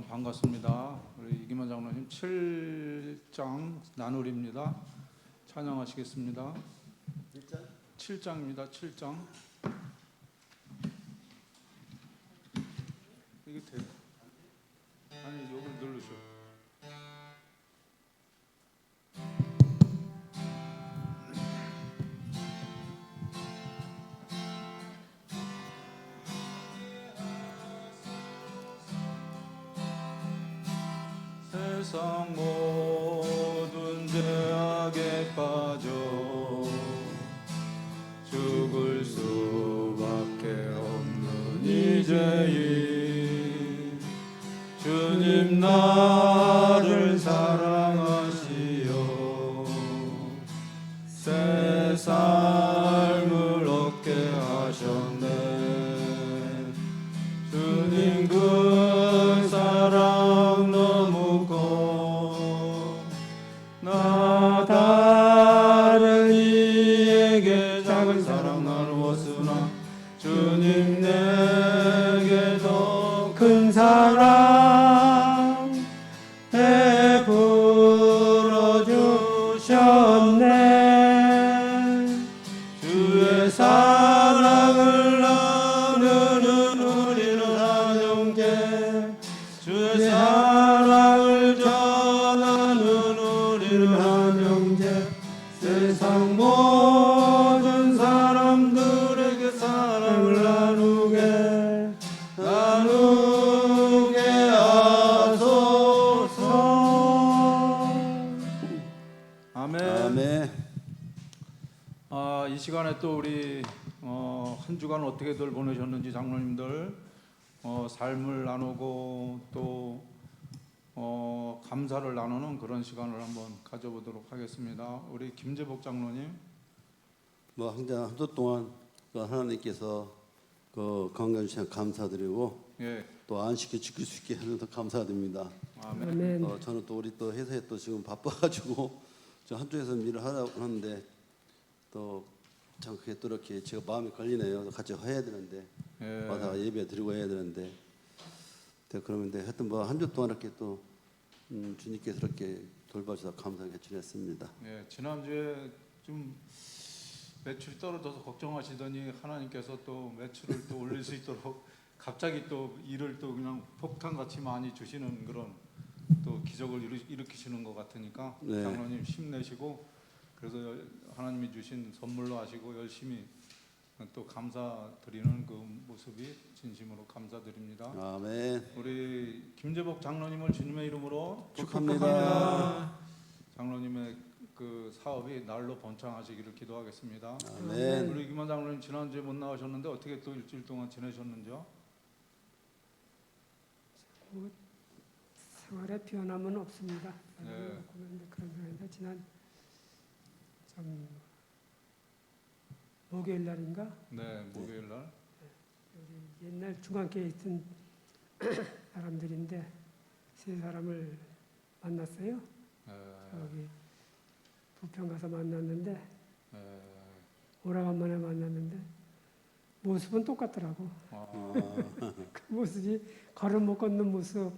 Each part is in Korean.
참 반갑습니다. 우리 이기만 장로님 7장 나눌입니다. 찬양하시겠습니다. 7장입니다. 7장. 이게 돼요? 아니, 여기를 누르셔. 세상 모든 죄악에 빠져 죽을 수밖에 없는 이제인 주님 나를 사랑하시어 새 삶을 얻게 하셨네. 주님 그 사랑 너무 커 나 다른 이에게 작은 사랑 나누었으나 주님 내게 더 큰 사랑 베풀어 주셨네. 주의 사랑을 나누는 우리는 한 형제, 주의 사랑을 전하는 우리는 한 형제, 세상 모든 사람들에게 사랑을 나누게 하소서. 아멘. 아멘. 이 시간에 또 우리 한 주간 어떻게들 보내셨는지 장로님들 삶을 나누고 또 감사를 나누는 그런 시간을 한번 가져보도록 하겠습니다. 우리 김재복 장로님. 항상 한 주 동안 하나님께서 건강 주셔서 감사드리고 예. 또 안식에 지킬 수 있게 해주셔서 감사드립니다. 아멘. 저는 또 우리 또 회사에 또 지금 바빠가지고 저 한쪽에서 일을 하려고 하는데 또 참 그게 또 이렇게 제가 마음이 걸리네요. 같이 해야 되는데 예. 와서 예배 드리고 해야 되는데 그러는데 하여튼 한 주 동안 이렇게 또 주님께서 이렇게 돌봐주셔서 감사하게 지냈습니다. 예. 지난주에 좀 매출이 떨어져서 걱정하시더니 하나님께서 또 매출을 또 올릴 수 있도록 갑자기 또 일을 또 그냥 폭탄같이 많이 주시는 그런 또 기적을 일으키시는 것 같으니까 네. 장로님 힘내시고 그래서 하나님이 주신 선물로 하시고 열심히 또 감사드리는 그 모습이 진심으로 감사드립니다. 아멘. 우리 김재복 장로님을 주님의 이름으로 축하합니다. 장로님의 그 사업이 날로 번창하시기를 기도하겠습니다. 아멘. 우리 김만 장로님 지난주에 못 나오셨는데 어떻게 또 일주일 동안 지내셨는지요? 생활에 변함은 없습니다. 네. 그런 상황인데 지난 좀 목요일 날인가 네, 목요일 날. 우리 옛날 중앙교에 있던 사람들인데 세 사람을 만났어요. 여기 부평 가서 만났는데 오라간만에 만났는데 모습은 똑같더라고. 그 모습이 걸음 못 걷는 모습.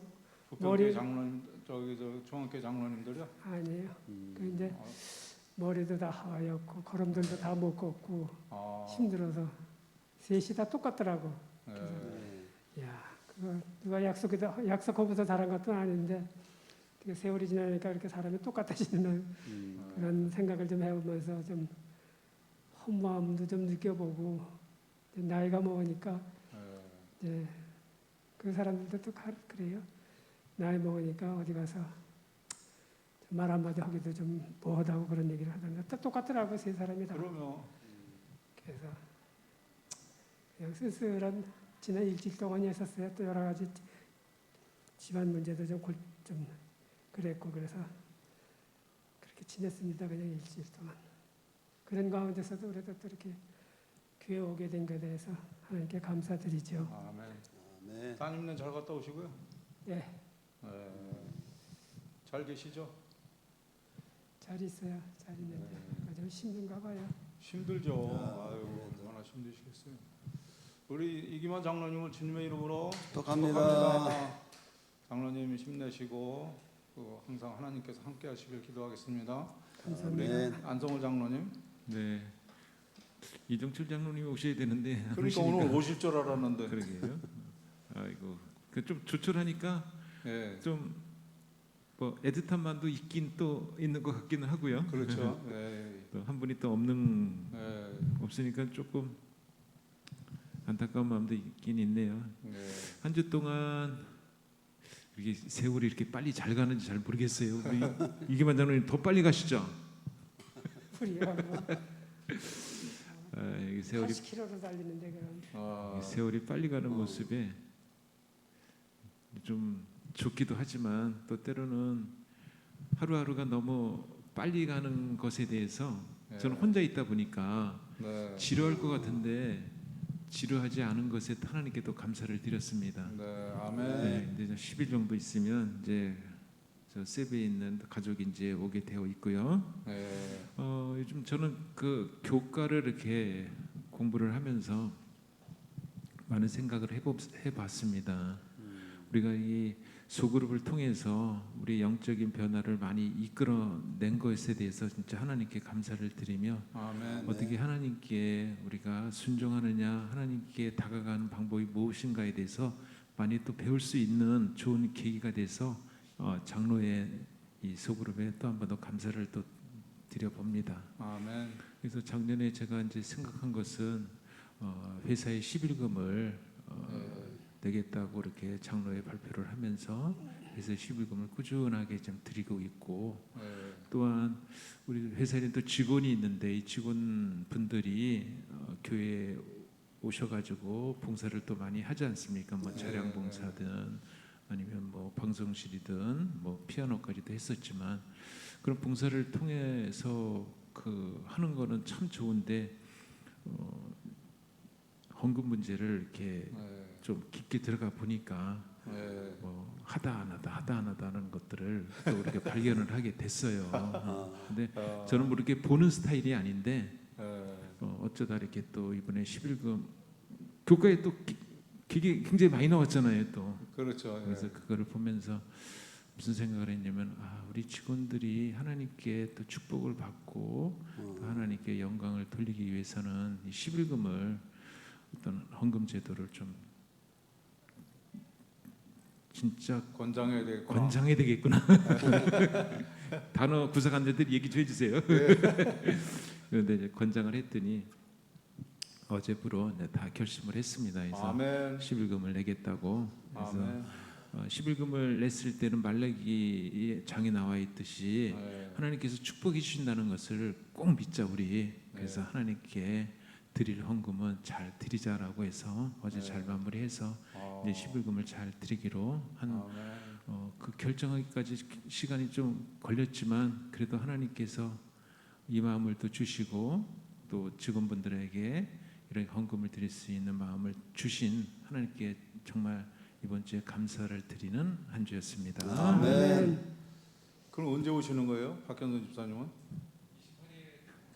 부평교회 장로님 저기 저 중앙교회 장로님들이요? 아니에요. 그 이제 머리도 다 하얗고 걸음들도 다 못 걷고 힘들어서 셋이 다 똑같더라고. 그래서 야, 그거 누가 약속하고서 잘한 것도 아닌데 되게 세월이 지나니까 이렇게 사람이 똑같아지는 그런 생각을 좀 해보면서 좀 허무함도 좀 느껴보고 나이가 먹으니까 이제 그 사람들도 또 그래요. 나이 먹으니까 어디 가서 말 한마디 하기도 좀 뭐하다고 그런 얘기를 하던데 또 똑같더라고 세 사람이 다. 그러면 그래서 그냥 쓸쓸한 지난 일주일 동안이 있었어요. 또 여러 가지 집안 문제도 좀 그랬고 그래서 그렇게 지냈습니다. 그냥 일주일 동안. 그런 가운데서도 우리도 또 이렇게 교회 오게 된 것에 대해서 하나님께 감사드리죠. 아멘. 아멘. 따님네 잘 갔다 오시고요. 네. 잘 계시죠? 잘 있어요. 잘 있는데 좀 힘든가 봐요. 힘들죠. 아유, 얼마나 힘드시겠어요. 우리 이기만 장로님을 주님의 이름으로 축복합니다. 장로님 힘내시고 항상 하나님께서 함께하시길 기도하겠습니다. 감사합니다. 아멘. 안성호 장로님. 네. 이정철 장로님 오셔야 되는데 안 그러니까 오시니까. 오늘 오실 줄 알았는데. 그러게요. 아이고 좀 조촐하니까 예, 좀 뭐 애틋한 마음도 있긴 또 있는 것 같기는 하고요. 그렇죠. 예, 또 한 분이 또 없는 예, 없으니까 조금 안타까운 마음도 있긴 있네요. 예. 한 주 동안 이게 세월이 이렇게 빨리 잘 가는지 잘 모르겠어요. 우리 이기만 장로님 더 빨리 가시죠. 풀이야 뭐 이 세월이 80km로 달리는데 그럼 아, 이 세월이 빨리 가는 모습에 좀 좋기도 하지만 또 때로는 하루하루가 너무 빨리 가는 것에 대해서 예. 저는 혼자 있다 보니까 네, 지루할 것 같은데 지루하지 않은 것에 하나님께 또 감사를 드렸습니다. 네, 아멘. 네, 이제 10일 정도 있으면 이제 저 세베에 있는 가족이 이제 오게 되어 있고요. 예, 요즘 저는 그 교과를 이렇게 공부를 하면서 많은 생각을 해봤습니다. 우리가 이 소그룹을 통해서 우리 영적인 변화를 많이 이끌어낸 것에 대해서 진짜 하나님께 감사를 드리며 아멘. 어떻게 하나님께 우리가 순종하느냐, 하나님께 다가가는 방법이 무엇인가에 대해서 많이 또 배울 수 있는 좋은 계기가 돼서 장로의 이 소그룹에 또 한 번 더 감사를 또 드려봅니다. 아멘. 그래서 작년에 제가 이제 생각한 것은 회사의 11금을 내겠다고 이렇게 장로에 발표를 하면서 회사 11금을 꾸준하게 좀 드리고 있고 예, 또한 우리 회사에는 또 직원이 있는데 이 직원분들이 교회에 오셔가지고 봉사를 또 많이 하지 않습니까? 뭐 차량 봉사든 아니면 뭐 방송실이든 뭐 피아노까지도 했었지만 그런 봉사를 통해서 그 하는 거는 참 좋은데 헌금 문제를 이렇게 좀 깊게 들어가 보니까 예, 뭐 하다 안 하다 하는 것들을 또 이렇게 발견을 하게 됐어요. 근데 저는 뭐 이렇게 보는 스타일이 아닌데 어쩌다 이렇게 또 이번에 11금 교과에 또 기계 굉장히 많이 나왔잖아요. 또 그렇죠. 예. 그래서 그거를 보면서 무슨 생각을 했냐면 우리 직원들이 하나님께 또 축복을 받고 또 하나님께 영광을 돌리기 위해서는 이 11금을 어떤 헌금 제도를 좀 진짜 권장해야 되겠구나. 권장해야 되겠구나. 단어 구사관들이 얘기 좀 해주세요. 그런데 이제 권장을 했더니 어제부로 다 결심을 했습니다. 그래서 아멘. 11금을 내겠다고. 그래서 아멘. 11금을 냈을 때는 말라기 장에 나와 있듯이 예, 하나님께서 축복해 주신다는 것을 꼭 믿자 우리. 그래서 네. 하나님께 드릴 헌금은 잘 드리자라고 해서 어제 네. 잘 마무리해서 이제 11금을 잘 드리기로 한 아멘. 그 결정하기까지 시간이 좀 걸렸지만 그래도 하나님께서 이 마음을 또 주시고 또 직원분들에게 이런 헌금을 드릴 수 있는 마음을 주신 하나님께 정말 이번 주에 감사를 드리는 한 주였습니다. 아멘. 그럼 언제 오시는 거예요, 박현선 집사님은?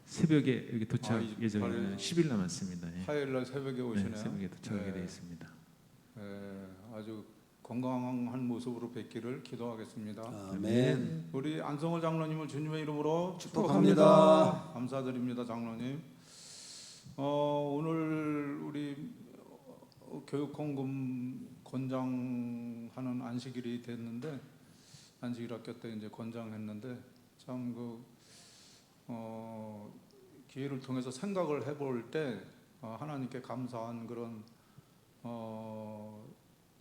새벽에 여기 도착 이 예정이에요. 10일 남았습니다. 예. 화요일 날 새벽에 오시네요. 네, 새벽에 도착하게 네. 되어 있습니다. 예, 아주 건강한 모습으로 뵙기를 기도하겠습니다. 아멘. 우리 안성호 장로님을 주님의 이름으로 축복합니다. 축복합니다. 감사드립니다, 장로님. 오늘 우리 교육헌금 권장하는 안식일이 됐는데 안식일 학교 때 이제 권장했는데 참 기회를 통해서 생각을 해볼 때 하나님께 감사한 그런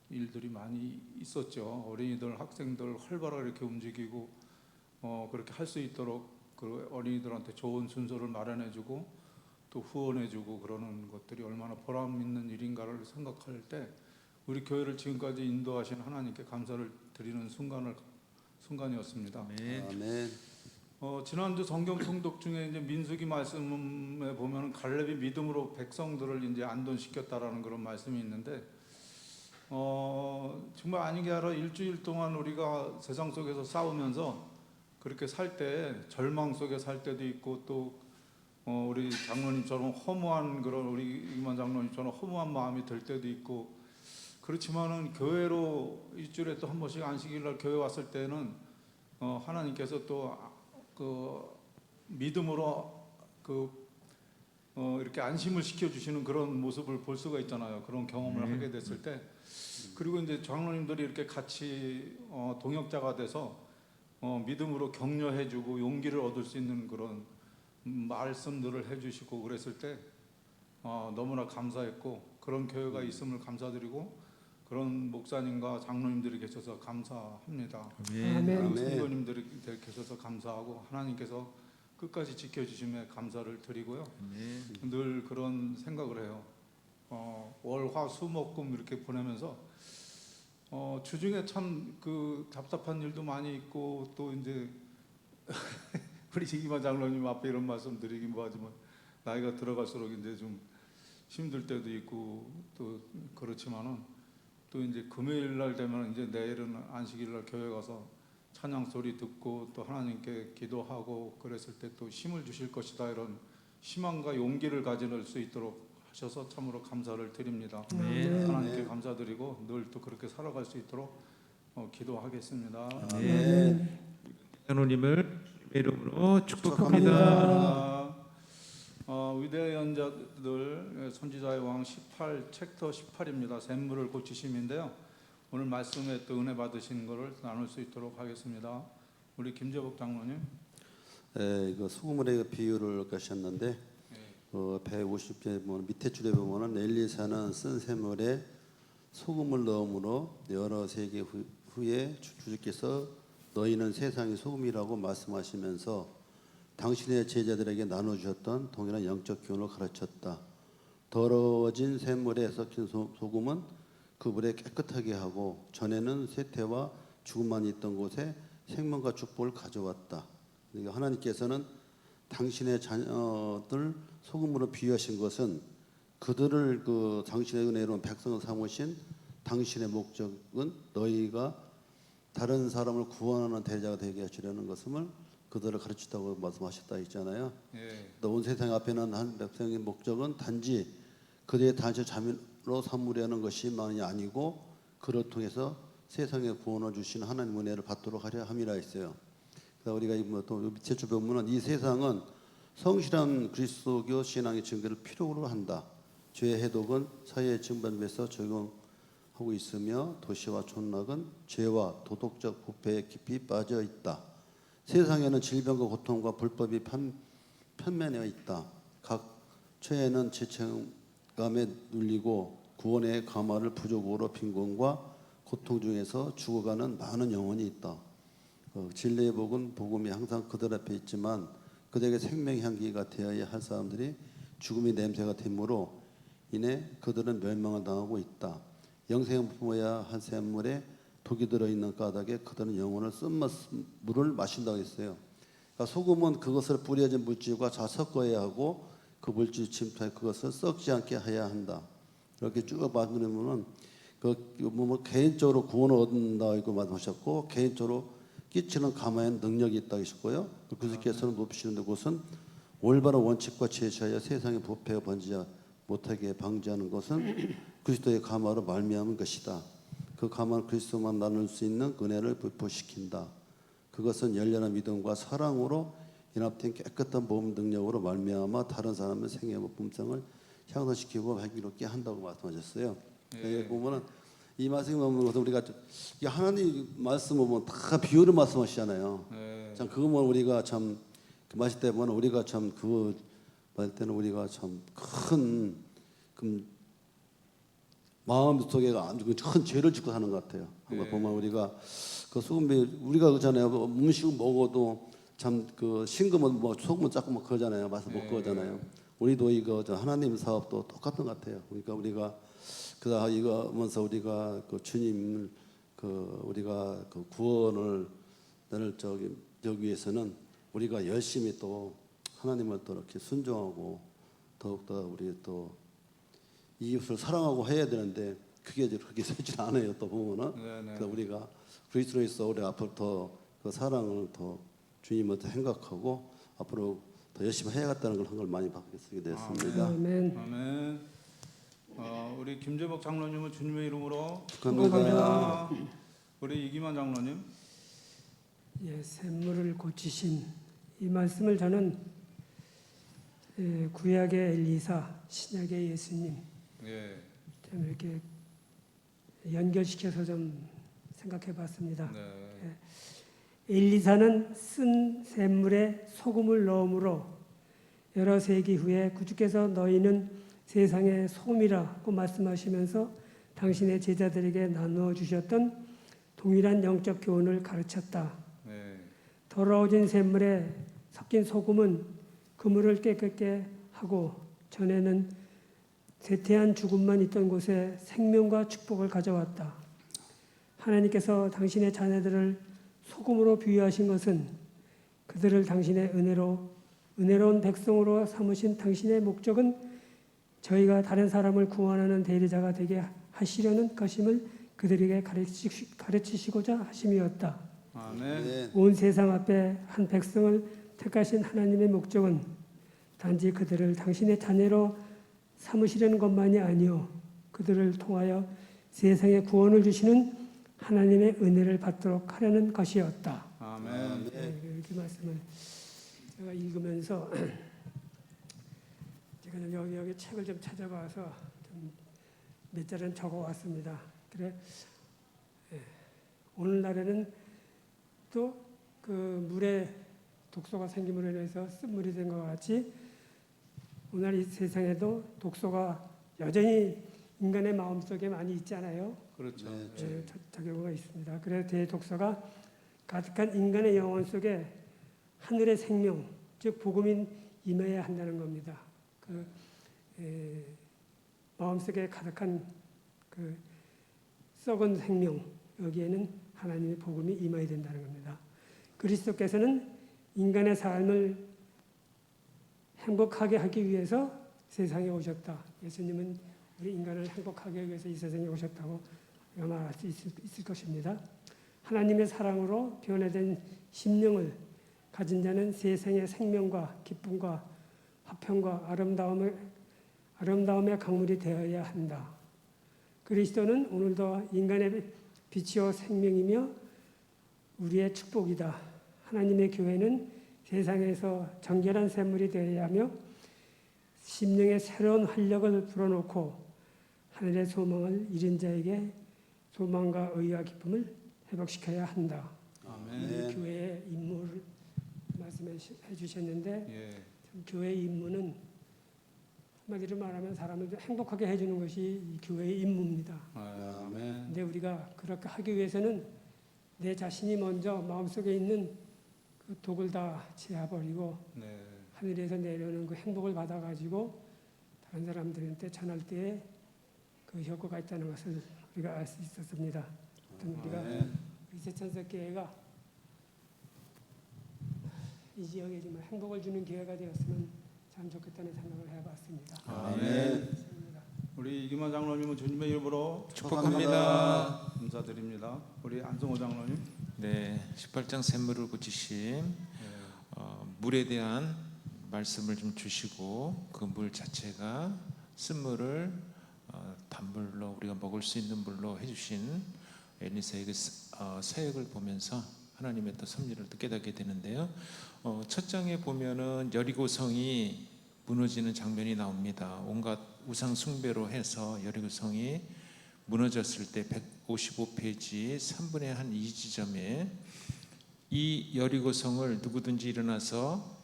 일들이 많이 있었죠. 어린이들, 학생들 활발하게 이렇게 움직이고 그렇게 할 수 있도록 그 어린이들한테 좋은 순서를 마련해주고 또 후원해주고 그러는 것들이 얼마나 보람 있는 일인가를 생각할 때 우리 교회를 지금까지 인도하신 하나님께 감사를 드리는 순간이었습니다. 아멘. 지난주 성경 통독 중에 이제 민수기 말씀에 보면 갈렙이 믿음으로 백성들을 이제 안돈시켰다라는 그런 말씀이 있는데 정말 아니게 하라 일주일 동안 우리가 세상 속에서 싸우면서 그렇게 살 때 절망 속에 살 때도 있고 또 우리 장로님처럼 허무한 그런 우리 이만 장로님처럼 허무한 마음이 들 때도 있고 그렇지만은 교회로 일주일에 또 한 번씩 안식일날 교회 왔을 때는 하나님께서 또 그 믿음으로 이렇게 안심을 시켜주시는 그런 모습을 볼 수가 있잖아요. 그런 경험을 하게 됐을 때, 그리고 이제 장로님들이 이렇게 같이 동역자가 돼서 믿음으로 격려해주고 용기를 얻을 수 있는 그런 말씀들을 해주시고 그랬을 때 너무나 감사했고, 그런 교회가 있음을 감사드리고, 그런 목사님과 장로님들이 계셔서 감사합니다. 아멘. 그리고 성도님들이 계셔서 감사하고, 하나님께서 끝까지 지켜주심에 감사를 드리고요. 늘 그런 생각을 해요. 월, 화, 수, 목, 금 이렇게 보내면서 주중에 참 그 답답한 일도 많이 있고, 또 이제 우리 이만 장로님 앞에 이런 말씀 드리긴 뭐하지만 나이가 들어갈수록 이제 좀 힘들 때도 있고 또 그렇지만은, 또 이제 금요일 날 되면 이제 내일은 안식일 날 교회 가서 찬양 소리 듣고 또 하나님께 기도하고 그랬을 때 또 힘을 주실 것이다, 이런 희망과 용기를 가질 수 있도록 하셔서 참으로 감사를 드립니다. 하나님께 감사드리고 늘 또 그렇게 살아갈 수 있도록 기도하겠습니다. 장로님을 이름으로 축복합니다. 위대한 연자들 선지자의 왕 18 챕터 18입니다. 샘물을 고치심인데요. 오늘 말씀에 또 은혜 받으신 것을 나눌 수 있도록 하겠습니다. 우리 김재복 장로님. 이거 소금물의 비유를 가셨는데 150개 밑에 줄에 보면은 엘리사는 쓴 샘물에 소금을 넣음으로 여러 세기 후에 주주께서 너희는 세상의 소금이라고 말씀하시면서 당신의 제자들에게 나눠주셨던 동일한 영적 교훈을 가르쳤다. 더러워진 샘물에 섞인 소금은 그 물에 깨끗하게 하고 전에는 쇠퇴와 죽음만 있던 곳에 생명과 축복을 가져왔다. 그러니까 하나님께서는 당신의 자녀들 소금으로 비유하신 것은 그들을 당신의 은혜로운 백성을 삼으신 당신의 목적은 너희가 다른 사람을 구원하는 대자가 되게 하시려는 것을 그들을 가르치다고 말씀하셨다 했잖아요. 온 세상 앞에는 한 백성의 목적은 단지 그들의 단체 자민으로 삼으려는 것이만이 아니고 그를 통해서 세상에 구원을 주신 하나님 은혜를 받도록 하려 함이라 했어요. 그래서 우리가 또 밑에 줄 보면은 이 세상은 성실한 그리스도교 신앙의 증거를 필요로 한다. 죄의 해독은 사회의 증반에서 적용하고 있으며 도시와 촌락은 죄와 도덕적 부패에 깊이 빠져 있다. 세상에는 질병과 고통과 불법이 편면해 있다. 각 처에는 죄책감에 눌리고 구원의 가마를 부족으로 빈곤과 고통 중에서 죽어가는 많은 영혼이 있다. 진리의 복음이 항상 그들 앞에 있지만 그들에게 생명 향기가 되어야 할 사람들이 죽음의 냄새가 됨으로 인해 그들은 멸망을 당하고 있다. 영생을 품어야 할 샘물에 독이 들어있는 까닭에 그들은 영혼을 쓴 물을 마신다고 했어요. 그러니까 소금은 그것을 뿌려진 물질과 잘 섞어야 하고 그 물질 침투해 그것을 썩지 않게 해야 한다. 이렇게 쭉 말씀드리면은 개인적으로 구원을 얻는다 이거 말씀하셨고, 개인적으로 끼치는 가마에는 능력이 있다고 하셨고요. 그리스도께서는 높이시는 곳은 올바른 원칙과 제시하여 세상의 부패가 번지지 못하게 방지하는 것은 그리스도의 가마로 말미암은 것이다. 그 가마는 그리스도만 나눌 수 있는 은혜를 부포시킨다. 그것은 열렬한 믿음과 사랑으로 연합된 깨끗한 몸 능력으로 말미암아 다른 사람의 생애와 품성을 향상시키고 향기롭게 한다고 말씀하셨어요. 여기 보면은 이 말씀을 보면 우리가 하나님 말씀 보면 다 비유를 말씀하시잖아요. 참 그거 보면 우리가 참 그 말씀 때문에 우리가 참 그거 말 때는 우리가 참 큰 마음 속에 아주 큰 죄를 짓고 사는 것 같아요. 한번 보면 우리가 그 소금 우리가 그러잖아요. 음식을 먹어도 참 그 싱거면 뭐 소금은 자꾸 막 그러잖아요. 맛을 못 그러잖아요. 우리도 이거 하나님 사업도 똑같은 것 같아요. 그러니까 우리가 이거 하면서 우리가 그 주님을 우리가 그 구원을 저기 위해서는 우리가 열심히 또 하나님을 또 이렇게 순종하고 더욱더 우리 또 이웃을 사랑하고 해야 되는데 그게 그렇게 되지 않아요. 또 보면은 그래서 우리가 그리스도에서 우리 앞으로 더 그 사랑을 더 주님을 더 생각하고 앞으로 더 열심히 해야겠다는 걸 한 걸 많이 받게 되었습니다. 아멘. 아멘. 우리 김재복 장로님은 주님의 이름으로 축하합니다. 우리 이기만 장로님. 예, 샘물을 고치신 이 말씀을 저는 구약의 엘리사, 신약의 예수님 예. 좀 이렇게 연결시켜서 좀 생각해봤습니다. 네. 엘리사는 쓴 샘물에 소금을 넣음으로 여러 세기 후에 구주께서 너희는 세상의 소금이라고 말씀하시면서 당신의 제자들에게 나누어 주셨던 동일한 영적 교훈을 가르쳤다. 네. 더러워진 샘물에 섞인 소금은 그물을 깨끗게 하고 전에는 쇠퇴한 죽음만 있던 곳에 생명과 축복을 가져왔다. 하나님께서 당신의 자녀들을 소금으로 비유하신 것은 그들을 당신의 은혜로운 백성으로 삼으신 당신의 목적은 저희가 다른 사람을 구원하는 대리자가 되게 하시려는 것임을 그들에게 가르치시고자 하심이었다. 아멘. 온 세상 앞에 한 백성을 택하신 하나님의 목적은 단지 그들을 당신의 자녀로 삼으시려는 것만이 아니요 그들을 통하여 세상에 구원을 주시는 하나님의 은혜를 받도록 하려는 것이었다. 아멘. 네, 이렇게 말씀을 제가 읽으면서 제가 여기 책을 좀 찾아봐서 좀 몇 자리는 적어왔습니다. 그래 오늘날에는 또 그 물에 독소가 생김으로 인해서 쓴물이 된 것 같이 오늘 이 세상에도 독소가 여전히 인간의 마음속에 많이 있잖아요. 그렇죠. 작용가 있습니다. 그래서 대독소가 가득한 인간의 영혼 속에 하늘의 생명, 즉 복음이 임해야 한다는 겁니다. 마음속에 가득한 그 썩은 생명 여기에는 하나님의 복음이 임해야 된다는 겁니다. 그리스도께서는 인간의 삶을 행복하게 하기 위해서 세상에 오셨다. 예수님은 우리 인간을 행복하게 위해서 이 세상에 오셨다고 우리가 말할 수 있을 것입니다. 하나님의 사랑으로 변화된 심령을 가진 자는 세상의 생명과 기쁨과 화평과 아름다움의 강물이 되어야 한다. 그리스도는 오늘도 인간의 빛이요 생명이며 우리의 축복이다. 하나님의 교회는 세상에서 정결한 샘물이 되어야 하며 심령의 새로운 활력을 불어넣고 하늘의 소망을 잃은 자에게 소망과 의와 기쁨을 회복시켜야 한다. 아멘. 교회의 임무를 말씀해 주셨는데 예. 참 교회의 임무는 한마디로 말하면 사람을 행복하게 해주는 것이 이 교회의 임무입니다. 아멘. 근데 우리가 그렇게 하기 위해서는 내 자신이 먼저 마음속에 있는 그 독을 다 제어버리고 네. 하늘에서 내려오는 그 행복을 받아가지고 다른 사람들한테 전할 때에 그 효과가 있다는 것을 우리가 알 수 있었습니다. 우리가 이 제천석교회가 이 지역에 정말 행복을 주는 교회가 되었으면 참 좋겠다는 생각을 해봤습니다. 아멘. 우리 이기만 장로님은 주님의 이름으로 축복합니다. 감사드립니다. 우리 안성호 장로님. 네, 18장 샘물을 고치심. 물에 대한 말씀을 좀 주시고 그 물 자체가 쓴물을 단물로 우리가 먹을 수 있는 물로 해주신 엘리사의 그 사역을 보면서 하나님의 또 섭리를 또 깨닫게 되는데요. 첫 장에 보면은 여리고성이 무너지는 장면이 나옵니다. 온갖 우상 숭배로 해서 여리고성이 무너졌을 때 155페이지 3분의 한 2지점에 이 여리고성을 누구든지 일어나서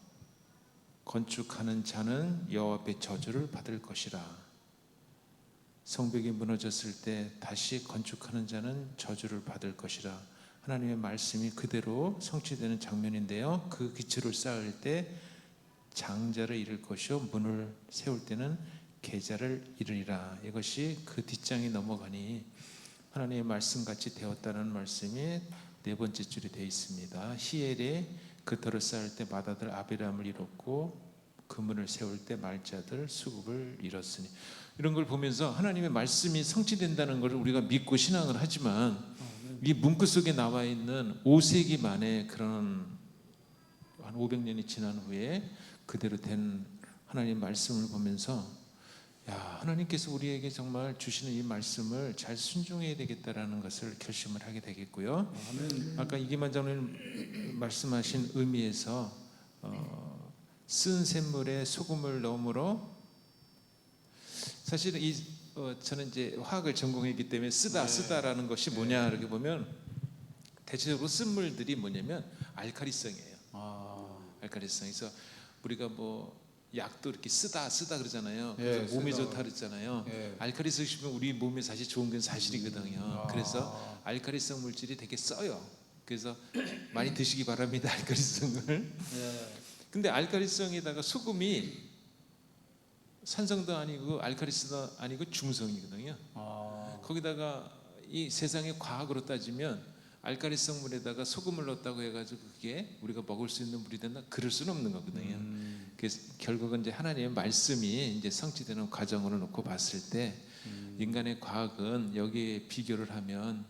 건축하는 자는 여호와 앞에 저주를 받을 것이라. 성벽이 무너졌을 때 다시 건축하는 자는 저주를 받을 것이라. 하나님의 말씀이 그대로 성취되는 장면인데요. 그 기초를 쌓을 때 장자를 이룰 것이요 문을 세울 때는 계자를 이루리라. 이것이 그 뒷장이 넘어가니 하나님의 말씀같이 되었다는 말씀이 네 번째 줄이 되어 있습니다. 히엘에 그 터를 쌓을 때 맏아들 아비람을 이뤘고 그 문을 세울 때 말자들 수굽을 이뤘으니. 이런 걸 보면서 하나님의 말씀이 성취된다는 것을 우리가 믿고 신앙을 하지만 이 문구 속에 나와 있는 5세기 만에 그런 한 500년이 지난 후에 그대로 된 하나님의 말씀을 보면서 야, 하나님께서 우리에게 정말 주시는 이 말씀을 잘 순종해야 되겠다라는 것을 결심을 하게 되겠고요. 아까 이기만 장로님 말씀하신 의미에서 쓴 샘물에 소금을 넣음으로 사실은 저는 이제 화학을 전공했기 때문에 쓰다라는 것이 뭐냐 이렇게 보면 대체적으로 쓴 물들이 뭐냐면 알칼리성이에요. 알칼리성. 그래서 우리가 뭐 약도 이렇게 쓰다 그러잖아요. 그래서 몸에 좋다 그러잖아요. 알칼리성 씹으면 우리 몸에 사실 좋은 건 사실이거든요. 그래서 알칼리성 물질이 되게 써요. 그래서 많이 드시기 바랍니다. 알칼리성을. 근데 알칼리성에다가 소금이 산성도 아니고 알칼리성도 아니고 중성이거든요. 거기다가 이 세상의 과학으로 따지면 알칼리성 물에다가 소금을 넣었다고 해가지고 그게 우리가 먹을 수 있는 물이 된다? 그럴 수는 없는 거거든요. 그래서 결국은 이제 하나님의 말씀이 이제 성취되는 과정으로 놓고 봤을 때 인간의 과학은 여기에 비교를 하면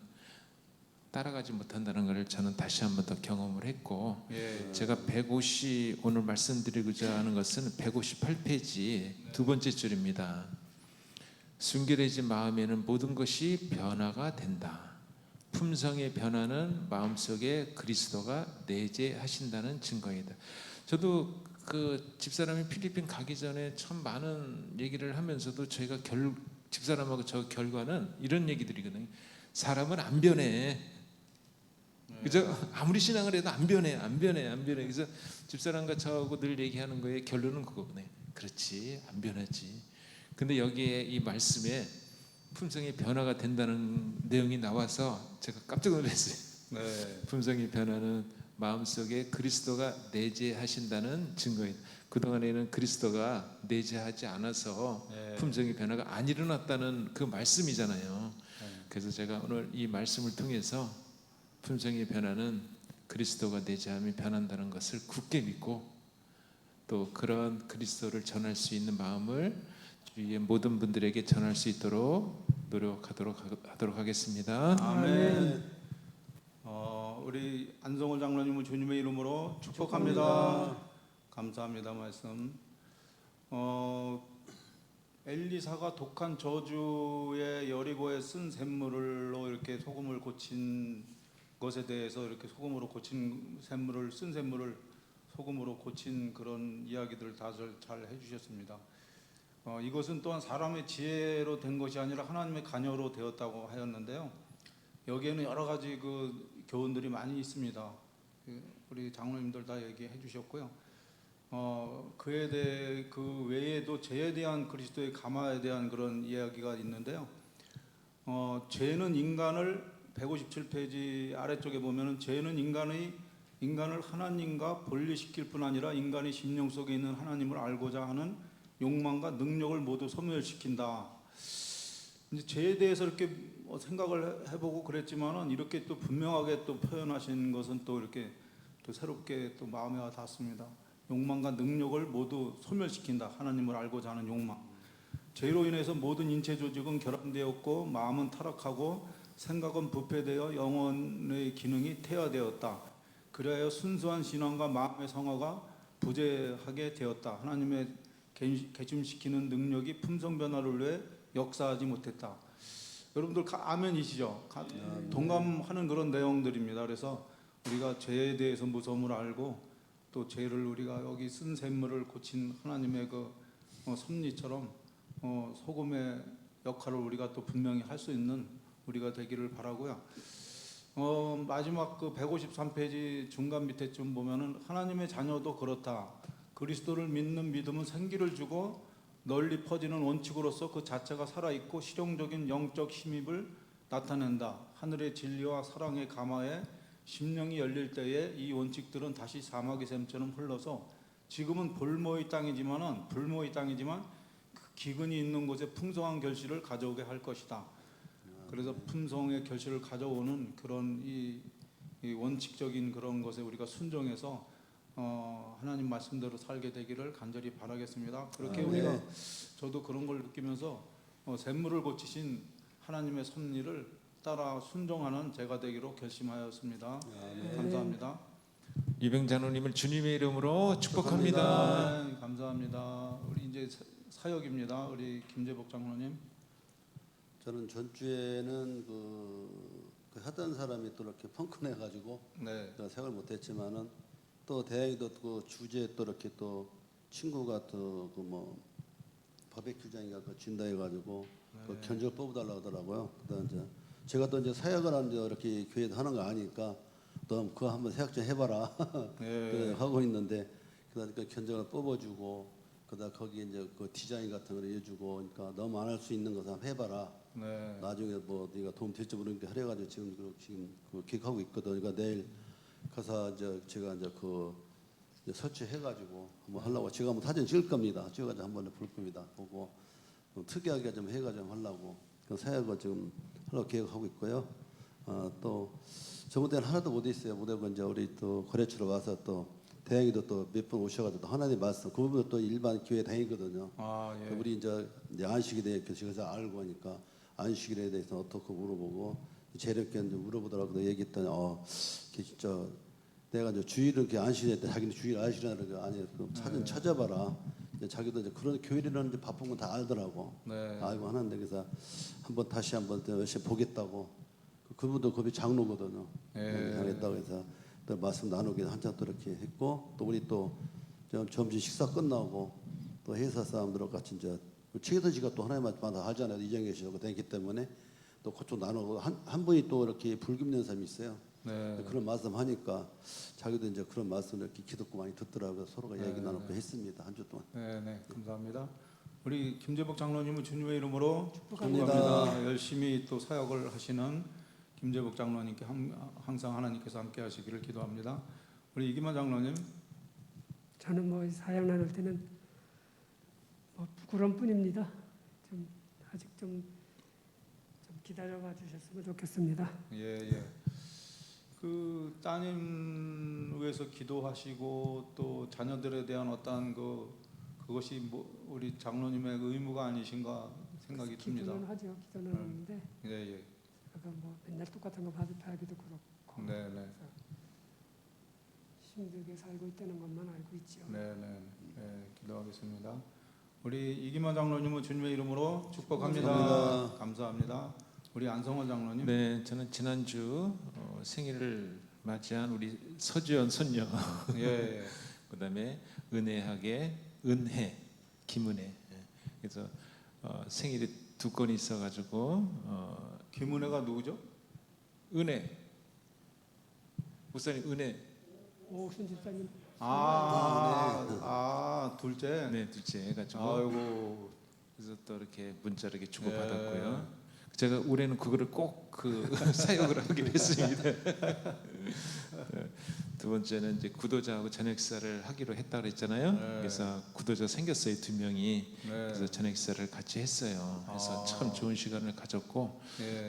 따라가지 못한다는 것을 저는 다시 한번 더 경험을 했고, 제가 오늘 말씀드리고자 하는 것은 158페이지 두 번째 줄입니다. 순결해진 마음에는 모든 것이 변화가 된다. 품성의 변화는 마음속에 그리스도가 내재하신다는 증거이다. 저도 그 집사람이 필리핀 가기 전에 참 많은 얘기를 하면서도 저희가 집사람하고 저 결과는 이런 얘기들이거든요. 사람은 안 변해. 그죠? 아무리 신앙을 해도 안 변해. 그래서 집사람과 저하고 늘 얘기하는 거에 결론은 그거거든요. 그렇지, 안 변하지. 근데 여기에 이 말씀에 품성의 변화가 된다는 내용이 나와서 제가 깜짝 놀랐어요. 품성의 변화는 마음속에 그리스도가 내재하신다는 증거입니다. 그동안에는 그리스도가 내재하지 않아서 품성의 변화가 안 일어났다는 그 말씀이잖아요. 그래서 제가 오늘 이 말씀을 통해서 품성의 변화는 그리스도가 내재하면 변한다는 것을 굳게 믿고 또 그런 그리스도를 전할 수 있는 마음을 주위의 모든 분들에게 전할 수 있도록 노력하도록 하겠습니다. 아멘. 우리 안성월 장로님을 주님의 이름으로 축복합니다. 감사합니다. 말씀. 엘리사가 독한 저주의 여리고에 쓴 샘물로 이렇게 소금을 고친 것에 대해서 이렇게 소금으로 고친 샘물을 쓴 샘물을 소금으로 고친 그런 이야기들을 다 잘 해주셨습니다. 이것은 또한 사람의 지혜로 된 것이 아니라 하나님의 관여로 되었다고 하였는데요. 여기에는 여러 가지 그 교훈들이 많이 있습니다. 우리 장로님들 다 얘기해 주셨고요. 그에 대해 그 외에도 죄에 대한 그리스도의 감화에 대한 그런 이야기가 있는데요. 죄는 인간을 157페이지 아래쪽에 보면은 죄는 인간을 하나님과 분리시킬 뿐 아니라 인간의 심령 속에 있는 하나님을 알고자 하는 욕망과 능력을 모두 소멸시킨다. 이제 죄에 대해서 이렇게 생각을 해보고 그랬지만은 이렇게 또 분명하게 또 표현하신 것은 또 이렇게 또 새롭게 또 마음에 와 닿습니다. 욕망과 능력을 모두 소멸시킨다. 하나님을 알고자 하는 욕망. 죄로 인해서 모든 인체 조직은 결함되었고 마음은 타락하고 생각은 부패되어 영혼의 기능이 퇴화되었다. 그리하여 순수한 신앙과 마음의 성화가 부재하게 되었다. 하나님의 개심시키는 능력이 품성 변화를 위해 역사하지 못했다. 여러분들 아멘이시죠? 동감하는 그런 내용들입니다. 그래서 우리가 죄에 대해서 무서움을 알고 또 죄를 우리가 여기 쓴 샘물을 고친 하나님의 그 섭리처럼 소금의 역할을 우리가 또 분명히 할 수 있는 우리가 되기를 바라고요. 마지막 그 153페이지 중간 밑에 좀 보면은 하나님의 자녀도 그렇다. 그리스도를 믿는 믿음은 생기를 주고 널리 퍼지는 원칙으로서 그 자체가 살아있고 실용적인 영적 힘입을 나타낸다. 하늘의 진리와 사랑의 감화에 심령이 열릴 때에 이 원칙들은 다시 사마귀 샘처럼 흘러서 지금은 불모의 땅이지만 그 기근이 있는 곳에 풍성한 결실을 가져오게 할 것이다. 그래서 품성의 결실을 가져오는 그런 이 원칙적인 그런 것에 우리가 순종해서 하나님 말씀대로 살게 되기를 간절히 바라겠습니다. 그렇게 우리가 저도 그런 걸 느끼면서 샘물을 고치신 하나님의 섭리를 따라 순종하는 제가 되기로 결심하였습니다. 감사합니다. 이병 장로님을 주님의 이름으로 축복합니다. 감사합니다. 우리 이제 사역입니다. 우리 김재복 장로님. 저는 전주에는 그 하던 사람이 또 이렇게 펑크내가지고 네. 제가 생각을 못했지만은 또 다행히도 그 주제에 또 이렇게 또 친구가 또 그 뭐 바베큐장인가 그 진다 해가지고 그 견적을 뽑아달라고 하더라고요. 그다음 이제 제가 또 이제 사역을 하는데 이렇게 교회에서 하는 거 아니까 너 그거 한번 사역 좀 해봐라 그래 하고 있는데 그다음 그 견적을 뽑아주고 그다음 거기에 이제 그 디자인 같은 걸 해주고 그러니까 너무 안 할 수 있는 것을 한번 해봐라. 네. 나중에 뭐 네가 도움 될지 모르니까 하려가지고 지금 그 기획하고 있거든. 그러니까 내일 가서 이제 제가 이제 그 이제 설치해가지고 한번 하려고 제가 한번 사진 찍을 겁니다. 찍어가지고 한번 볼 겁니다. 보고 좀 특이하게 좀 해가지고 하려고 그 사역을 지금 하려고 계획하고 있고요. 또 저번 때는 하나도 못 있어요. 못하고 이제 우리 또 거래처로 와서 또 다행히도 또 몇 번 오셔가지고 하나님 말씀 그 부분도 또 일반 교회 다니거든요. 예. 우리 이제 안식에 대해서 알고 하니까 안식일에 대해서 어떻게 물어보고 재력께 이제 물어보더라고요. 얘기했더니 이게 진짜 내가 이제 주일은 이렇게 안식일 때 자기는 주일 안식이라는 거 아니에요. 사진 찾아봐라. 이제 자기도 이제 그런 교회라는 이제 바쁜 건 다 알더라고. 네. 알고 하는데 그래서 한번 다시 한번 또 열심히 보겠다고. 그분도 거기 장로거든요. 네. 당했다고 해서 또 말씀 나누기 한참 또 이렇게 했고 또 우리 또 점심 식사 끝나고 또 회사 사람들하고 같이 이제 최혜선 씨가 또 하나님 말씀 다 알잖아요. 이정혜 씨하고 되기 때문에 또 그쪽 나누고 한 분이 또 이렇게 불금년 사람이 있어요. 네. 그런 말씀 하니까 자기도 이제 그런 말씀을 이렇게 기독고 많이 듣더라고요. 서로가 얘기 나누고 했습니다. 한 주 동안. 네, 감사합니다. 우리 김재복 장로님은 주님의 이름으로 축복합니다. 축복합니다. 열심히 또 사역을 하시는 김재복 장로님께 항상 하나님께서 함께 하시기를 기도합니다. 우리 이기만 장로님. 저는 뭐 사역 나눌 때는 뭐 부끄러운 뿐입니다. 좀 아직 좀 기다려봐 주셨으면 좋겠습니다. 예. 그 따님 위해서 기도하시고 또 자녀들에 대한 어떤 그것이 뭐 우리 장로님의 의무가 아니신가 생각이 듭니다. 기도는 하죠. 기도는 하는데 예. 제가 뭐 맨날 똑같은 거 받기도 그렇고 네. 힘들게 살고 있다는 것만 알고 있죠. 네, 기도하겠습니다. 우리 이기만 장로님은 주님의 이름으로 축복합니다. 감사합니다. 우리 안성원 장로님. 네, 저는 지난주 생일을 맞이한 우리 서주연 손녀, 예. 그다음에 은혜하게 은혜, 김은혜. 예. 그래서 생일이 두 건이 있어가지고 김은혜가 누구죠? 은혜, 목사님 은혜. 오순 집사님. 둘째. 네, 둘째 해가지고. 아이고. 그래서 또 이렇게 문자를 이렇게 주고 받았고요. 제가 올해는 그거를 꼭 사역을 하기로 했습니다. 두 번째는 이제 구도자하고 저녁 식사를 하기로 했다 그랬잖아요. 그래서 구도자 생겼어요, 2명이. 그래서 저녁 식사를 같이 했어요. 그래서 참 좋은 시간을 가졌고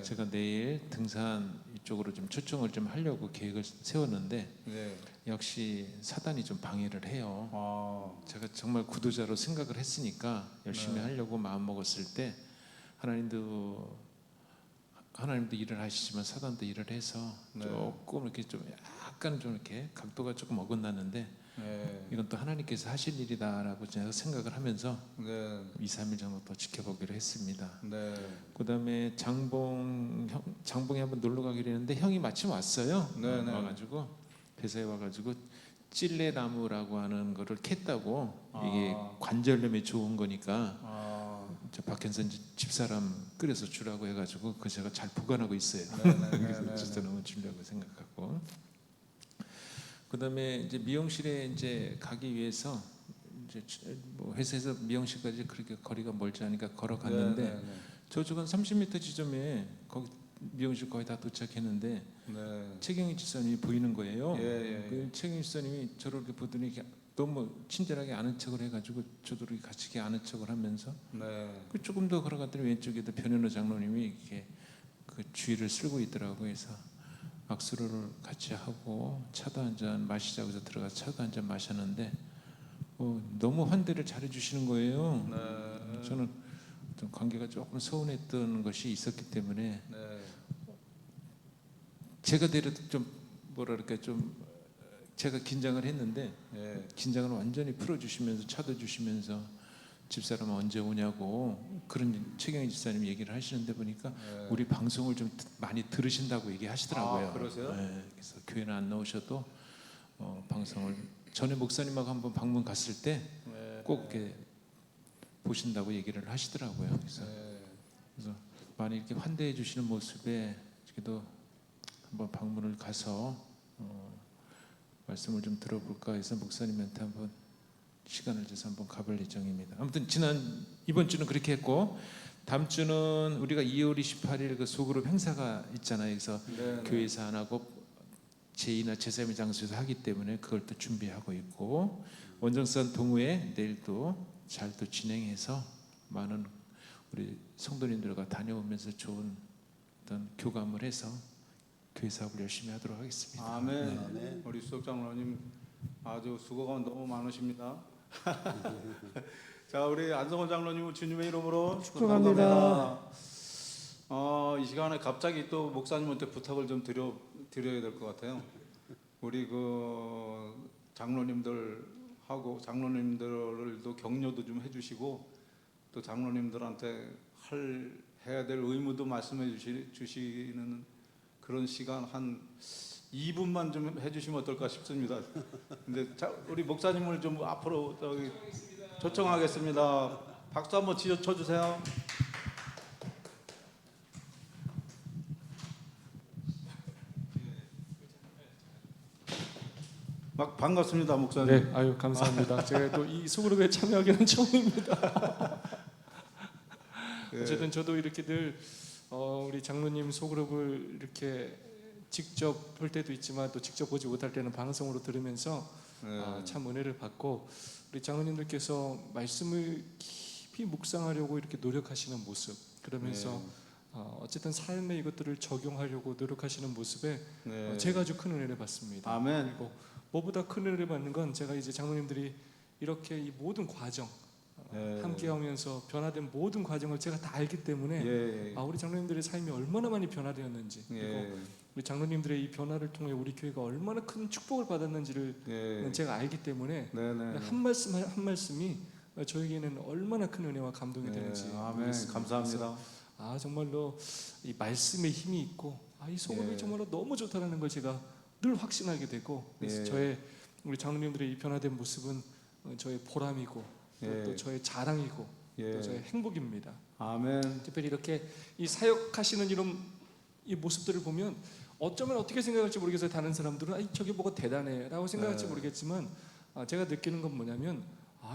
제가 내일 등산 이쪽으로 좀 초청을 좀 하려고 계획을 세웠는데 역시 사단이 좀 방해를 해요. 제가 정말 구도자로 생각을 했으니까 열심히 하려고 마음 먹었을 때 하나님도 일을 하시지만 사단도 일을 해서 조금 이렇게 좀 약간 좀 이렇게 각도가 조금 어긋났는데 이건 또 하나님께서 하실 일이다라고 제가 생각을 하면서 2, 3일 정도 더 지켜보기로 했습니다. 그다음에 장봉에 한번 놀러 가기로 했는데 형이 마침 왔어요. 와가지고 회사에 와가지고 찔레나무라고 하는 거를 캤다고 이게 관절염에 좋은 거니까 저 박현선 집사람 끓여서 주라고 해가지고 그 제가 잘 보관하고 있어요. 그래서 진짜 너무 주려고 생각하고. 그다음에 이제 미용실에 이제 가기 위해서 이제 뭐 회사에서 미용실까지 그렇게 거리가 멀지 않으니까 걸어갔는데 저쪽 한 30m 지점에 거기 미용실 거의 다 도착했는데 최경희 집사님이 보이는 거예요. 그 최경희 집사님이 저를 이렇게 보더니 너무 친절하게 아는 척을 해가지고 저도 이렇게 같이 아는 척을 하면서 조금 더 걸어갔더니 왼쪽에도 변현우 장로님이 이렇게 그 주위를 쓸고 있더라고요. 그래서 악수를 같이 하고 차도 한 잔 마시자고 해서 들어가서 차도 한 잔 마셨는데 너무 환대를 잘해 주시는 거예요. 저는 좀 관계가 조금 서운했던 것이 있었기 때문에 제가 데려도 좀 뭐랄까 좀 제가 긴장을 했는데 긴장을 완전히 풀어주시면서 차도 주시면서 집사람은 언제 오냐고 그런 최경희 집사님 얘기를 하시는데 보니까 네. 우리 방송을 좀 많이 들으신다고 얘기하시더라고요. 아, 그러세요? 네, 그래서 교회는 안 나오셔도 방송을 전에 목사님하고 한번 방문 갔을 때 꼭 이렇게 보신다고 얘기를 하시더라고요. 그래서 많이 이렇게 환대해 주시는 모습에 그래도 한번 방문을 가서 말씀을 좀 들어볼까 해서 목사님한테 한번 시간을 줘서 한번 가볼 예정입니다. 아무튼 이번 주는 그렇게 했고 다음 주는 우리가 2월 28일 그 소그룹 행사가 있잖아요. 그래서 교회에서 안 하고 제2나 제3의 장소에서 하기 때문에 그걸 또 준비하고 있고 원정산 동호회 내일도 잘 또 진행해서 많은 우리 성도님들과 다녀오면서 좋은 어떤 교감을 해서 교회 사업을 열심히 하도록 하겠습니다. 아멘. 아멘. 우리 수석 장로님 아주 수고가 너무 많으십니다. 자, 우리 안성원 장로님 주님의 이름으로 축복합니다. 이 시간에 갑자기 또 목사님한테 부탁을 좀 드려야 될 것 같아요. 우리 그 장로님들하고 장로님들도 격려도 좀 해주시고 또 장로님들한테 해야 될 의무도 말씀해 주시는 그런 시간 한 2분만 좀 해주시면 어떨까 싶습니다. 근데 우리 목사님을 좀 앞으로 초청하겠습니다. 박수 한번 쳐주세요. 막 반갑습니다, 목사님. 네, 아유 감사합니다. 제가 또 이 소그룹에 참여하기는 처음입니다. 어쨌든 저도 이렇게 늘 우리 장로님 소그룹을 이렇게 직접 볼 때도 있지만 또 직접 보지 못할 때는 방송으로 들으면서 참 은혜를 받고 우리 장로님들께서 말씀을 깊이 묵상하려고 이렇게 노력하시는 모습 그러면서 어쨌든 삶에 이것들을 적용하려고 노력하시는 모습에 제가 아주 큰 은혜를 받습니다. 아멘. 그리고 뭐보다 큰 은혜를 받는 건 제가 이제 장로님들이 이렇게 이 모든 과정 함께하면서 변화된 모든 과정을 제가 다 알기 때문에 우리 장로님들의 삶이 얼마나 많이 변화되었는지 그리고 우리 장로님들의 이 변화를 통해 우리 교회가 얼마나 큰 축복을 받았는지를 제가 알기 때문에 한 말씀 한 말씀이 저에게는 얼마나 큰 은혜와 감동이 되는지 아멘. 감사합니다. 정말로 이 말씀에 힘이 있고 이 소금이 정말로 너무 좋다는 걸 제가 늘 확신하게 되고 그래서 저의 우리 장로님들의 이 변화된 모습은 저의 보람이고 또 저의 자랑이고 또 저의 행복입니다. 아멘. 특별히 이렇게 이 사역하시는 이런 이 모습들을 보면 어쩌면 어떻게 생각할지 모르겠어요. 다른 사람들은 저게 뭐가 대단해라고 생각할지 모르겠지만 제가 느끼는 건 뭐냐면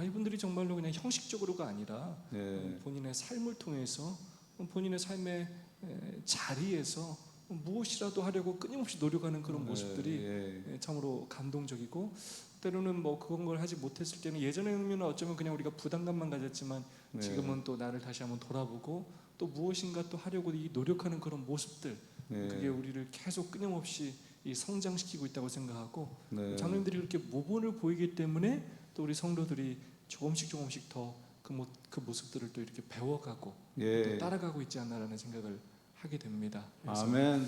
이분들이 정말로 그냥 형식적으로가 아니라 본인의 삶을 통해서 본인의 삶의 자리에서 무엇이라도 하려고 끊임없이 노력하는 그런 모습들이 참으로 감동적이고 때로는 뭐 그런 걸 하지 못했을 때는 예전에는 어쩌면 그냥 우리가 부담감만 가졌지만 지금은 또 나를 다시 한번 돌아보고 또 무엇인가 또 하려고 이 노력하는 그런 모습들 그게 우리를 계속 끊임없이 이 성장시키고 있다고 생각하고 장로님들이 그렇게 모본을 보이기 때문에 또 우리 성도들이 조금씩 더 그 모습들을 또 이렇게 배워가고 또 따라가고 있지 않나라는 생각을 하게 됩니다. 그래서 아멘.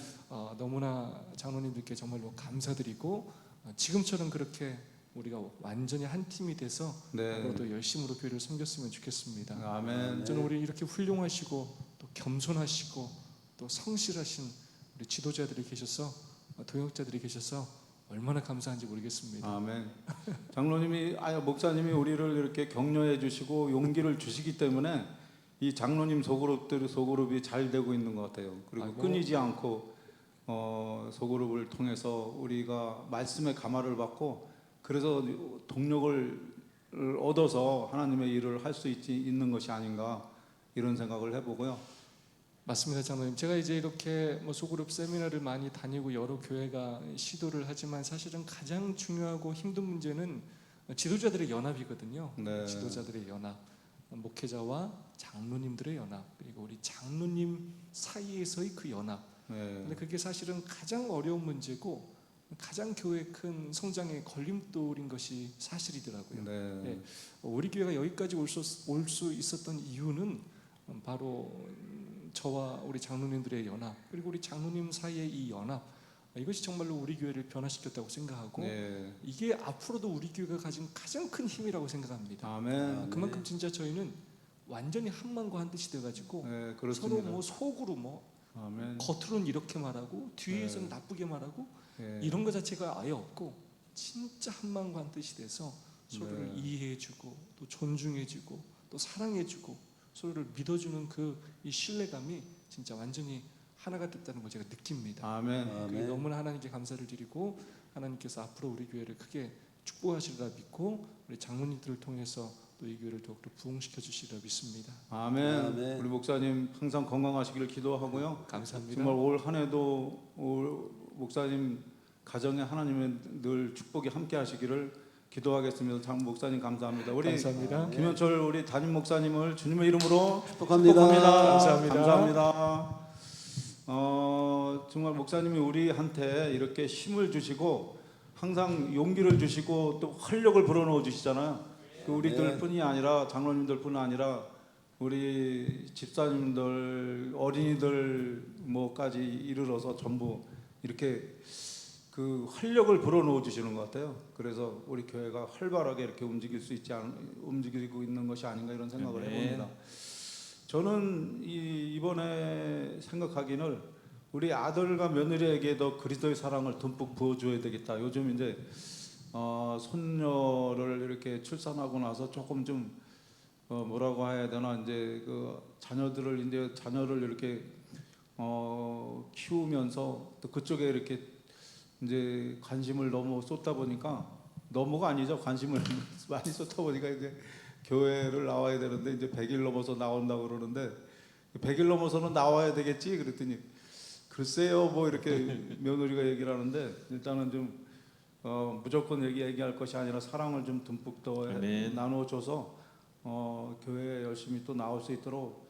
너무나 장로님들께 정말로 감사드리고 지금처럼 그렇게 우리가 완전히 한 팀이 돼서 앞으로도 열심으로 교회를 섬겼으면 좋겠습니다. 아멘. 저는 우리 이렇게 훌륭하시고 또 겸손하시고 또 성실하신 우리 지도자들이 계셔서 동역자들이 계셔서 얼마나 감사한지 모르겠습니다. 아멘. 장로님이 목사님이 우리를 이렇게 격려해 주시고 용기를 주시기 때문에 이 장로님 소그룹이 잘 되고 있는 것 같아요. 그리고 끊이지 않고 소그룹을 통해서 우리가 말씀의 감화를 받고 그래서 동력을 얻어서 하나님의 일을 할 수 있는 것이 아닌가 이런 생각을 해보고요. 맞습니다, 장로님. 제가 이제 이렇게 소그룹 세미나를 많이 다니고 여러 교회가 시도를 하지만 사실은 가장 중요하고 힘든 문제는 지도자들의 연합이거든요. 지도자들의 연합, 목회자와 장로님들의 연합, 그리고 우리 장로님 사이에서의 그 연합. 근데 그게 사실은 가장 어려운 문제고 가장 교회의 큰 성장의 걸림돌인 것이 사실이더라고요. 우리 교회가 여기까지 올 수 있었던 이유는 바로 저와 우리 장로님들의 연합 그리고 우리 장로님 사이의 이 연합 이것이 정말로 우리 교회를 변화시켰다고 생각하고 네. 이게 앞으로도 우리 교회가 가진 가장 큰 힘이라고 생각합니다. 아멘. 그만큼 진짜 저희는 완전히 한 마음과 한 뜻이 돼가지고 네, 서로 그렇습니다. 뭐 속으로 뭐 아멘. 겉으로는 이렇게 말하고 뒤에서는 네. 나쁘게 말하고 네. 이런 것 자체가 아예 없고 진짜 한 마음과 한 뜻이 돼서 서로를 네. 이해해주고 또 존중해주고 또 사랑해주고 서로를 믿어주는 그 이 신뢰감이 진짜 완전히 하나가 됐다는 걸 제가 느낍니다. 아멘. 그게 너무나 하나님께 감사를 드리고 하나님께서 앞으로 우리 교회를 크게 축복하시리라 믿고 우리 장로님들을 통해서 또 이 교회를 더욱더 부흥시켜 주시리라 믿습니다. 아멘. 아멘. 우리 목사님 항상 건강하시기를 기도하고요. 감사합니다. 정말 올 한 해도 올 목사님 가정에 하나님의 늘 축복이 함께 하시기를 기도하겠습니다. 장 목사님 감사합니다. 우리 감사합니다. 김현철 우리 담임 목사님을 주님의 이름으로 축복합니다. 감사합니다. 감사합니다. 정말 목사님이 우리한테 이렇게 힘을 주시고 항상 용기를 주시고 또 활력을 불어넣어 주시잖아요. 그 우리들뿐이 아니라 장로님들뿐 아니라 우리 집사님들, 어린이들 뭐까지 이르러서 전부 이렇게 그 활력을 불어넣어 주시는 것 같아요. 그래서 우리 교회가 활발하게 이렇게 움직이고 있는 것이 아닌가 이런 생각을 해봅니다. 저는 이번에 생각하기는 우리 아들과 며느리에게도 그리스도의 사랑을 듬뿍 부어줘야 되겠다. 요즘 이제 손녀를 이렇게 출산하고 나서 조금 좀 뭐라고 해야 되나 이제 그 자녀를 이렇게 키우면서 또 그쪽에 이렇게 이제 관심을 너무 쏟다 보니까 너무가 아니죠. 관심을 많이 쏟다 보니까 이제 교회를 나와야 되는데 이제 100일 넘어서 나온다고 그러는데 100일 넘어서는 나와야 되겠지 그랬더니 글쎄요 뭐 이렇게 며느리가 얘기를 하는데 일단은 좀 무조건 얘기할 것이 아니라 사랑을 좀 듬뿍 더 나눠줘서 교회에 열심히 또 나올 수 있도록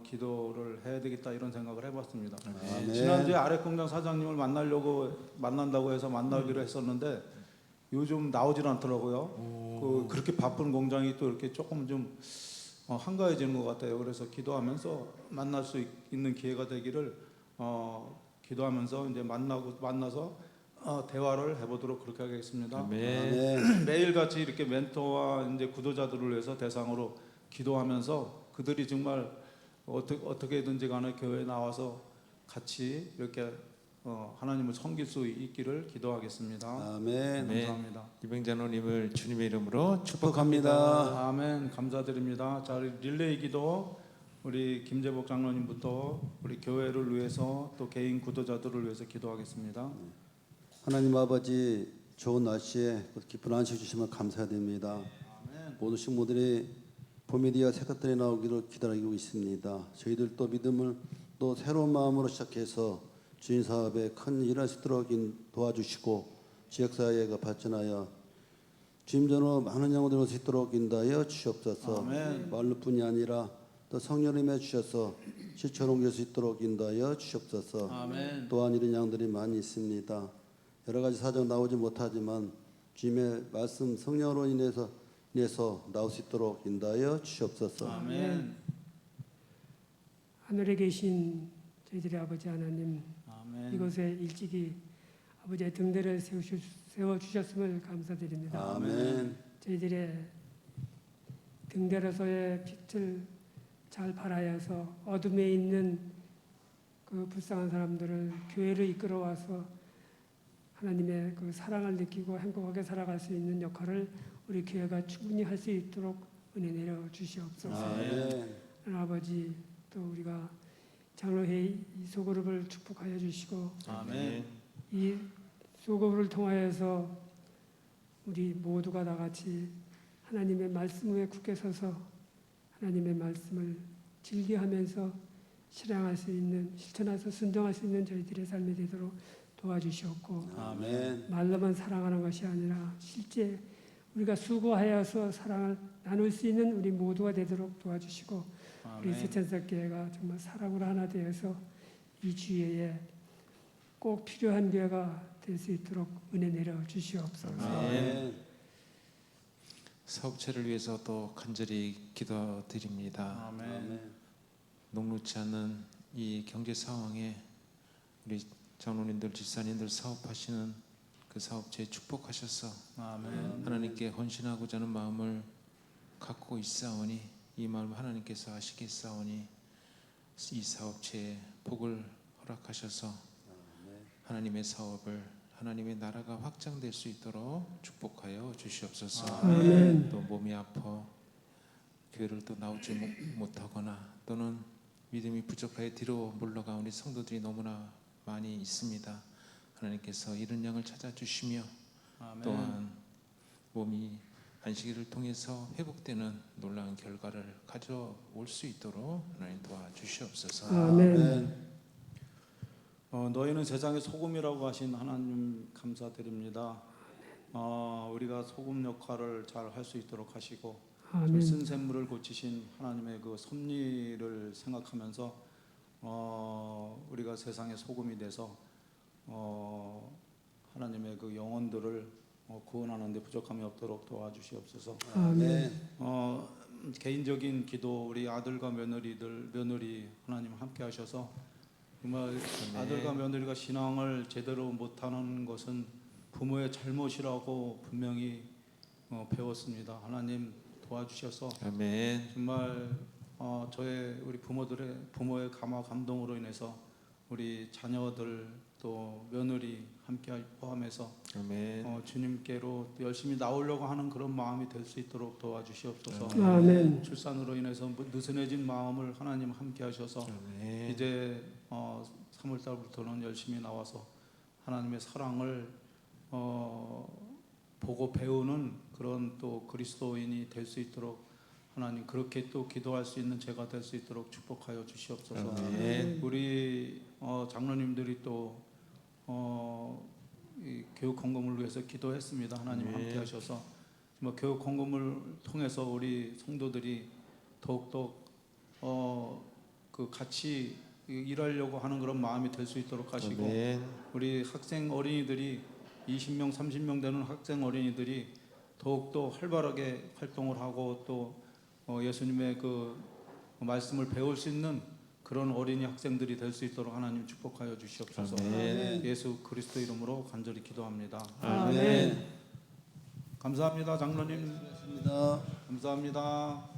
기도를 해야 되겠다 이런 생각을 해봤습니다. 아멘. 지난주에 아랫공장 사장님을 만난다고 해서 만나기로 했었는데 요즘 나오질 않더라고요. 그렇게 바쁜 공장이 또 이렇게 조금 좀 한가해지는 것 같아요. 그래서 기도하면서 만날 수 있는 기회가 되기를 기도하면서 이제 만나서 대화를 해보도록 그렇게 하겠습니다. 아멘. 매일같이 이렇게 멘토와 이제 구도자들을 위해서 대상으로 기도하면서 그들이 정말 어떻게든지 간에 교회에 나와서 같이 이렇게 하나님을 섬길 수 있기를 기도하겠습니다. 아멘. 감사합니다. 이병자노님을 주님의 이름으로 축복합니다. 아멘. 감사드립니다. 자, 릴레이 기도 우리 김재복 장로님부터 우리 교회를 위해서 또 개인 구도자들을 위해서 기도하겠습니다. 하나님 아버지 좋은 날씨에 기쁜 안식 주시면 감사드립니다. 모든 식물들이 봄이 되어 새것들이 나오기를 기다리고 있습니다. 저희들도 믿음을 또 새로운 마음으로 시작해서 주인 사업에 큰 일을 할 수 있도록 도와주시고 지역사회가 발전하여 주임전으로 많은 영혼들이 올 수 있도록 인도하여 주시옵소서. 아멘. 말로뿐이 아니라 또 성령님에 주셔서 실천을 옮길 수 있도록 인도하여 주시옵소서. 아멘. 또한 이런 양들이 많이 있습니다. 여러 가지 사정 나오지 못하지만 주님의 말씀 성령으로 인해서 나올 수 있도록 인도하여 주시옵소서. 아멘. 하늘에 계신 저희들의 아버지 하나님, 아멘. 이곳에 일찍이 아버지의 등대를 세워주셨음을 감사드립니다. 아멘. 저희들의 등대로서의 빛을 잘 발하여서 어둠에 있는 그 불쌍한 사람들을 교회로 이끌어와서 하나님의 그 사랑을 느끼고 행복하게 살아갈 수 있는 역할을 우리 교회가 충분히 할 수 있도록 은혜 내려 주시옵소서. 아멘. 아버지, 또 우리가 장로회의 이 소그룹을 축복하여 주시고 아멘. 이 소그룹을 통하여서 우리 모두가 다 같이 하나님의 말씀 위에 굳게 서서 하나님의 말씀을 즐겨하면서 실행할 수 있는, 실천해서 순종할 수 있는 저희들의 삶이 되도록 도와주시옵고, 아멘. 말로만 사랑하는 것이 아니라 실제 우리가 수고하여서 사랑을 나눌 수 있는 우리 모두가 되도록 도와주시고, 우리 세천석교회가 정말 사랑으로 하나 되어서 이 주위에 꼭 필요한 교회가 될 수 있도록 은혜 내려 주시옵소서. 아멘. 사업체를 위해서 또 간절히 기도드립니다. 아멘. 녹록지 않은 이 경제 상황에 우리 장로님들, 집사님들 사업하시는 그 사업체에 축복하셔서 아멘. 하나님께 헌신하고자 하는 마음을 갖고 있사오니 이 마음 하나님께서 아시겠사오니 이 사업체에 복을 허락하셔서 하나님의 사업을 하나님의 나라가 확장될 수 있도록 축복하여 주시옵소서. 아멘. 또 몸이 아파 교회를 또 나오지 못하거나 또는 믿음이 부족하여 뒤로 물러간 우리 성도들이 너무나 많이 있습니다. 하나님께서 이런 양을 찾아주시며 아멘. 또한 몸이 안식일을 통해서 회복되는 놀라운 결과를 가져올 수 있도록 하나님 도와주시옵소서. 아멘. 너희는 세상의 소금이라고 하신 하나님 감사드립니다. 우리가 소금 역할을 잘 할 수 있도록 하시고 아멘. 쓴 샘물을 고치신 하나님의 그 섭리를 생각하면서 우리가 세상의 소금이 돼서 하나님의 그 영혼들을 구원하는 데 부족함이 없도록 도와주시옵소서. 아멘. 개인적인 기도 우리 아들과 며느리 하나님 함께 하셔서 정말 아들과 며느리가 신앙을 제대로 못하는 것은 부모의 잘못이라고 분명히 배웠습니다. 하나님 도와주셔서 아멘. 정말 저의 우리 부모의 감화 감동으로 인해서 우리 자녀들 또 며느리 함께 포함해서 아멘. 주님께로 열심히 나오려고 하는 그런 마음이 될 수 있도록 도와주시옵소서. 아멘. 출산으로 인해서 느슨해진 마음을 하나님 함께 하셔서 아멘. 이제 3월 달부터는 열심히 나와서 하나님의 사랑을 보고 배우는 그런 또 그리스도인이 될 수 있도록 하나님 그렇게 또 기도할 수 있는 제가 될 수 있도록 축복하여 주시옵소서. 아멘. 우리 장로님들이 또 이 교육 헌금을 위해서 기도했습니다. 하나님 아멘. 함께 하셔서 교육 헌금을 통해서 우리 성도들이 더욱더 그 같이 일하려고 하는 그런 마음이 될 수 있도록 하시고 아멘. 우리 학생 어린이들이 20명 30명 되는 학생 어린이들이 더욱더 활발하게 활동을 하고 또 예수님의 그 말씀을 배울 수 있는 그런 어린이 학생들이 될 수 있도록 하나님 축복하여 주시옵소서. 아멘. 예수 그리스도 이름으로 간절히 기도합니다. 아멘. 감사합니다, 장로님. 감사합니다. 감사합니다.